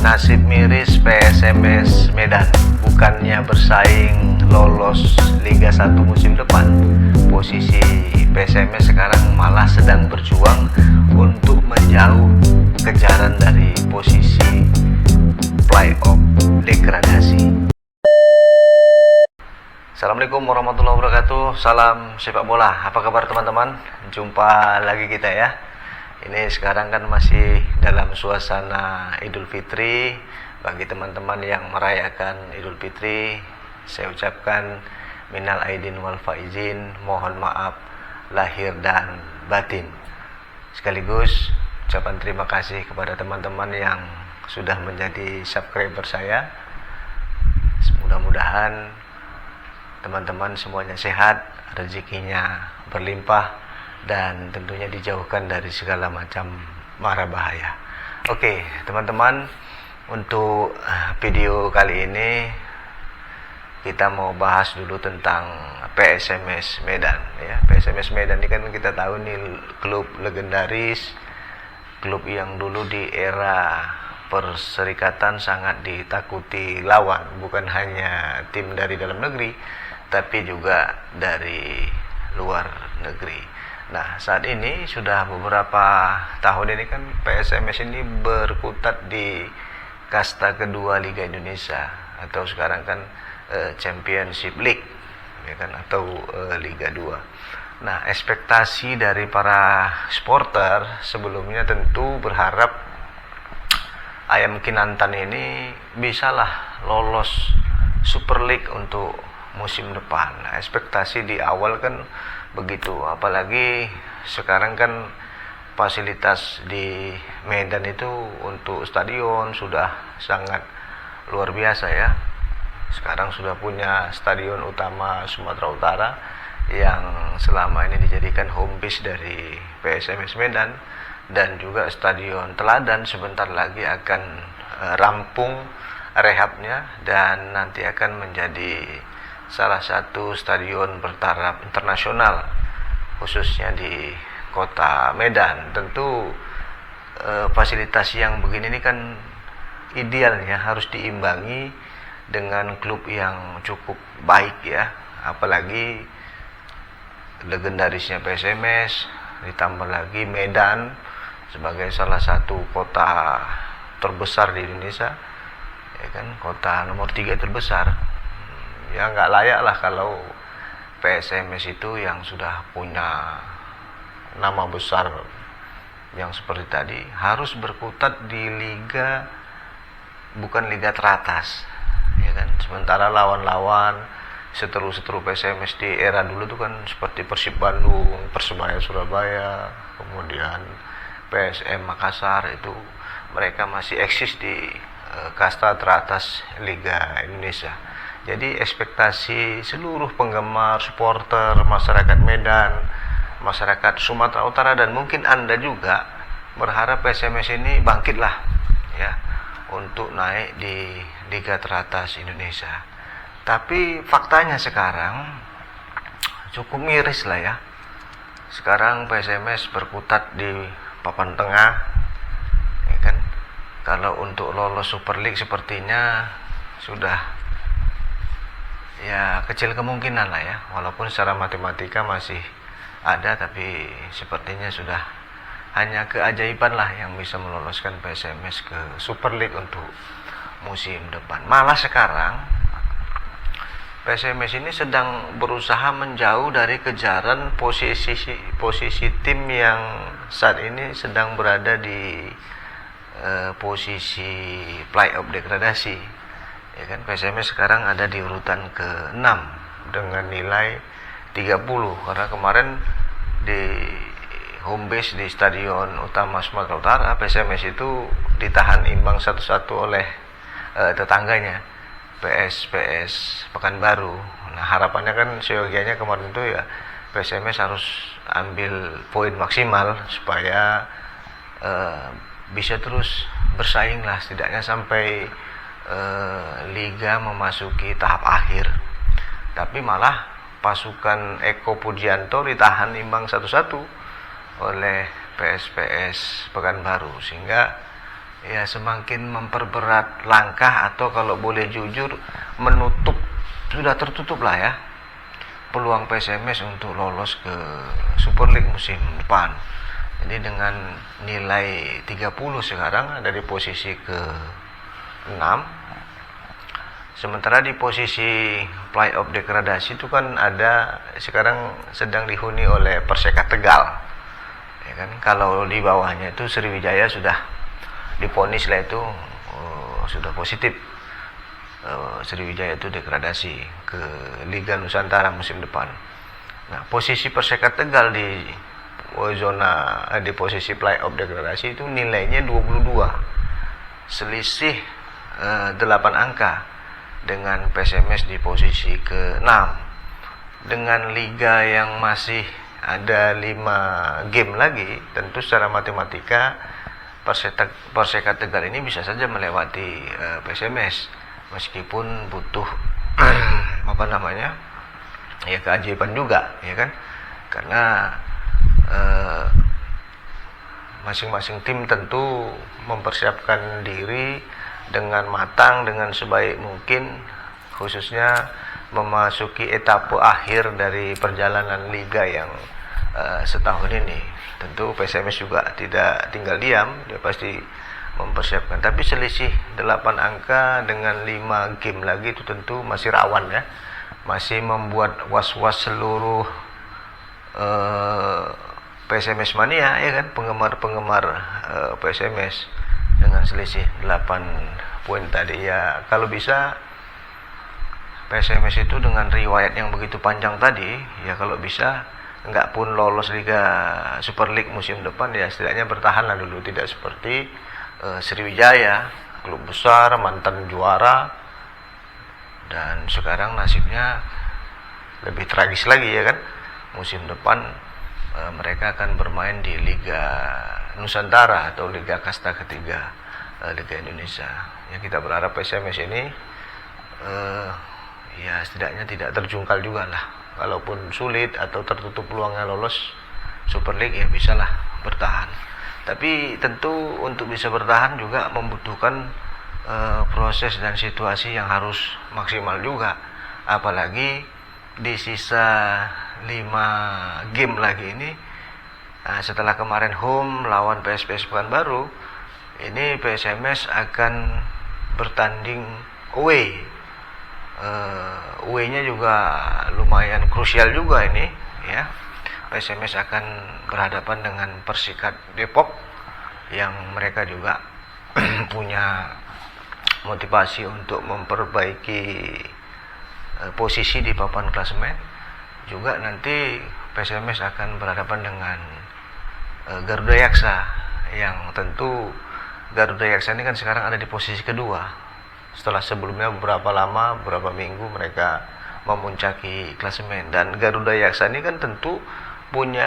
Nasib miris PSMS Medan, bukannya bersaing lolos Liga 1 musim depan, posisi PSMS sekarang malah sedang berjuang untuk menjauh kejaran dari posisi playoff degradasi. Assalamualaikum warahmatullahi wabarakatuh. Salam sepak bola. Apa kabar teman-teman? Jumpa lagi kita ya. Ini sekarang kan masih dalam suasana Idul Fitri. Bagi teman-teman yang merayakan Idul Fitri, saya ucapkan minal aidin wal faizin, mohon maaf lahir dan batin. Sekaligus ucapan terima kasih kepada teman-teman yang sudah menjadi subscriber saya. Mudah-mudahan teman-teman semuanya sehat, rezekinya berlimpah, dan tentunya dijauhkan dari segala macam mara bahaya. Oke, teman-teman, untuk video kali ini kita mau bahas dulu tentang PSMS Medan ya. PSMS Medan ini kan kita tahu nih klub legendaris, klub yang dulu di era perserikatan sangat ditakuti lawan, bukan hanya tim dari dalam negeri tapi juga dari luar negeri. Nah, saat ini sudah beberapa tahun ini kan PSMS ini berkutat di kasta kedua Liga Indonesia, atau sekarang kan Championship League ya kan, atau Liga 2. Nah, ekspektasi dari para supporter sebelumnya tentu berharap Ayam Kinantan ini bisalah lolos Super League untuk musim depan. Nah, ekspektasi di awal kan begitu, apalagi sekarang kan fasilitas di Medan itu untuk stadion sudah sangat luar biasa ya. Sekarang sudah punya stadion utama Sumatera Utara yang selama ini dijadikan home base dari PSMS Medan, dan juga stadion Teladan sebentar lagi akan rampung rehabnya dan nanti akan menjadi salah satu stadion bertaraf internasional khususnya di kota Medan. Tentu fasilitas yang begini ini kan idealnya harus diimbangi dengan klub yang cukup baik ya, apalagi legendarisnya PSMS ditambah lagi Medan sebagai salah satu kota terbesar di Indonesia ya kan, kota nomor 3 terbesar. Ya nggak layak lah kalau PSMS itu yang sudah punya nama besar yang seperti tadi harus berkutat di liga, bukan liga teratas ya kan. Sementara lawan-lawan seteru-seteru PSMS di era dulu tuh kan seperti Persib Bandung, Persebaya Surabaya, kemudian PSM Makassar, itu mereka masih eksis di kasta teratas Liga Indonesia. Jadi ekspektasi seluruh penggemar, supporter, masyarakat Medan, masyarakat Sumatera Utara, dan mungkin Anda juga berharap PSMS ini bangkitlah ya untuk naik di liga teratas Indonesia. Tapi faktanya sekarang cukup miris lah ya. Sekarang PSMS berkutat di papan tengah ya kan. Kalau untuk lolos Super League sepertinya sudah ya kecil kemungkinan lah ya, walaupun secara matematika masih ada, tapi sepertinya sudah hanya keajaiban lah yang bisa meloloskan PSMS ke Super League untuk musim depan. Malah sekarang PSMS ini sedang berusaha menjauh dari kejaran posisi tim yang saat ini sedang berada di posisi playoff degradasi ya kan. PSMS sekarang ada di urutan ke-6 dengan nilai 30, karena kemarin di home base di Stadion Utama Sumatera Utara, PSMS itu ditahan imbang 1-1 oleh tetangganya PS Pekanbaru. Nah, harapannya kan seyogianya kemarin itu ya PSMS harus ambil poin maksimal supaya bisa terus bersaing lah, setidaknya sampai liga memasuki tahap akhir. Tapi malah pasukan Eko Pujianto ditahan imbang 1-1 oleh PSPS Pekanbaru, sehingga ya semakin memperberat langkah, atau kalau boleh jujur menutup, sudah tertutup lah ya peluang PSMS untuk lolos ke Super League musim depan. Jadi dengan nilai 30 sekarang ada di posisi ke-6. Sementara di posisi playoff degradasi itu kan ada sekarang sedang dihuni oleh Perseka Tegal. Ya kan, kalau di bawahnya itu Sriwijaya sudah divonis lah itu sudah positif. Sriwijaya itu degradasi ke Liga Nusantara musim depan. Nah, posisi Perseka Tegal di posisi playoff degradasi itu nilainya 22, selisih 8 angka dengan PSMS di posisi ke-6. Dengan liga yang masih ada 5 game lagi, tentu secara matematika Perseka Tegal ini bisa saja melewati PSMS. Meskipun butuh ya keajaiban juga, ya kan, karena masing-masing tim tentu mempersiapkan diri dengan matang, dengan sebaik mungkin, khususnya memasuki etape akhir dari perjalanan liga yang setahun ini. Tentu PSMS juga tidak tinggal diam, dia pasti mempersiapkan. Tapi selisih 8 angka dengan 5 game lagi itu tentu masih rawan ya, masih membuat was-was seluruh PSMS mania, ya kan, penggemar PSMS. Dengan selisih 8 poin tadi, ya kalau bisa PSMS itu dengan riwayat yang begitu panjang tadi, ya kalau bisa enggak pun lolos Liga Super League musim depan, ya setidaknya bertahanlah dulu, tidak seperti Sriwijaya, klub besar, mantan juara, dan sekarang nasibnya lebih tragis lagi, ya kan. Musim depan mereka akan bermain di Liga Nusantara atau Liga Kasta ketiga, Liga Indonesia. Ya, kita berharap PSMS ini ya setidaknya tidak terjungkal juga lah. Kalaupun sulit atau tertutup peluangnya lolos Super League, ya bisalah bertahan. Tapi tentu untuk bisa bertahan juga membutuhkan proses dan situasi yang harus maksimal juga. Apalagi di sisa 5 game lagi ini, setelah kemarin home lawan PSPS Pekanbaru, ini PSMS akan bertanding away. Away-nya juga lumayan krusial juga ini, ya. PSMS akan berhadapan dengan Persikat Depok yang mereka juga punya motivasi untuk memperbaiki posisi di papan klasemen. Juga nanti PSMS akan berhadapan dengan Garuda Yaksa, yang tentu Garuda Yaksa ini kan sekarang ada di posisi kedua setelah sebelumnya beberapa minggu mereka memuncaki klasemen. Dan Garuda Yaksa ini kan tentu punya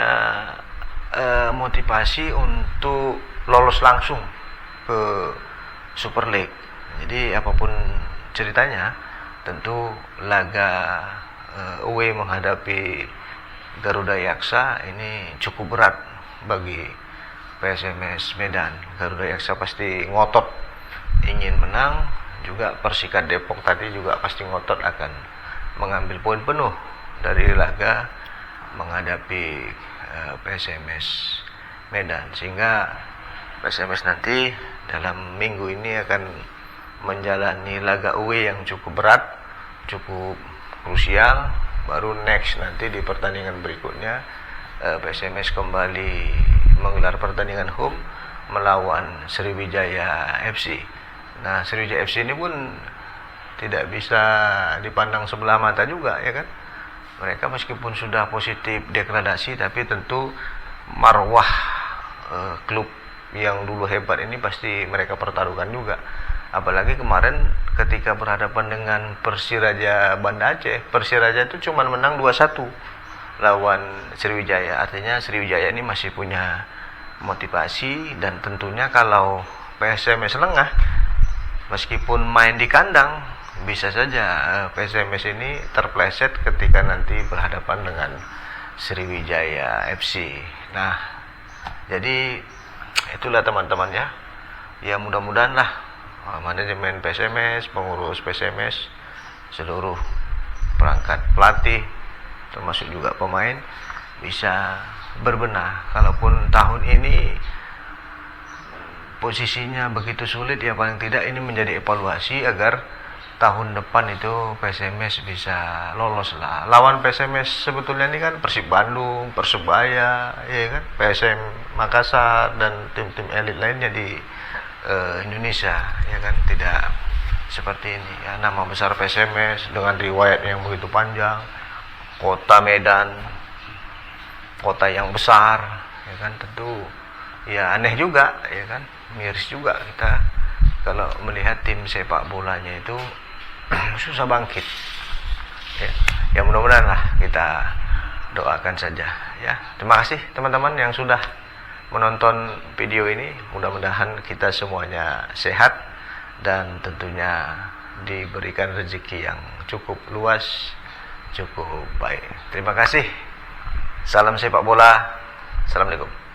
motivasi untuk lolos langsung ke Super League. Jadi apapun ceritanya, tentu laga away menghadapi Garuda Yaksa ini cukup berat bagi PSMS Medan. Garuda Yaksa pasti ngotot ingin menang, juga Persikat Depok tadi juga pasti ngotot akan mengambil poin penuh dari laga menghadapi PSMS Medan, sehingga PSMS nanti dalam minggu ini akan menjalani laga away yang cukup berat, cukup krusial. Baru next nanti di pertandingan berikutnya PSMS kembali menggelar pertandingan home melawan Sriwijaya FC. Nah, Sriwijaya FC ini pun tidak bisa dipandang sebelah mata juga, ya kan. Mereka meskipun sudah positif degradasi, tapi tentu marwah klub yang dulu hebat ini pasti mereka pertaruhkan juga. Apalagi kemarin ketika berhadapan dengan Persiraja Banda Aceh, Persiraja itu cuma menang 2-1 lawan Sriwijaya. Artinya Sriwijaya ini masih punya motivasi, dan tentunya kalau PSMS lengah, meskipun main di kandang, bisa saja PSMS ini terpleset ketika nanti berhadapan dengan Sriwijaya FC. Nah, jadi itulah teman-teman ya, ya mudah-mudahan lah manajemen PSMS, pengurus PSMS, seluruh perangkat pelatih termasuk juga pemain bisa berbenah. Kalaupun tahun ini posisinya begitu sulit, ya paling tidak ini menjadi evaluasi agar tahun depan itu PSMS bisa lolos lah. Lawan PSMS sebetulnya ini kan Persib Bandung, Persebaya, ya kan, PSM Makassar dan tim-tim elit lainnya di Indonesia, ya kan, tidak seperti ini ya. Nama besar PSMS dengan riwayat yang begitu panjang, kota Medan, kota yang besar, ya kan, tentu ya aneh juga, ya kan, miris juga kita kalau melihat tim sepak bolanya itu susah bangkit. Ya mudah-mudahan lah, kita doakan saja ya. Terima kasih teman-teman yang sudah menonton video ini. Mudah-mudahan kita semuanya sehat dan tentunya diberikan rezeki yang cukup luas, cukup baik. Terima kasih. Salam sepak bola. Assalamualaikum.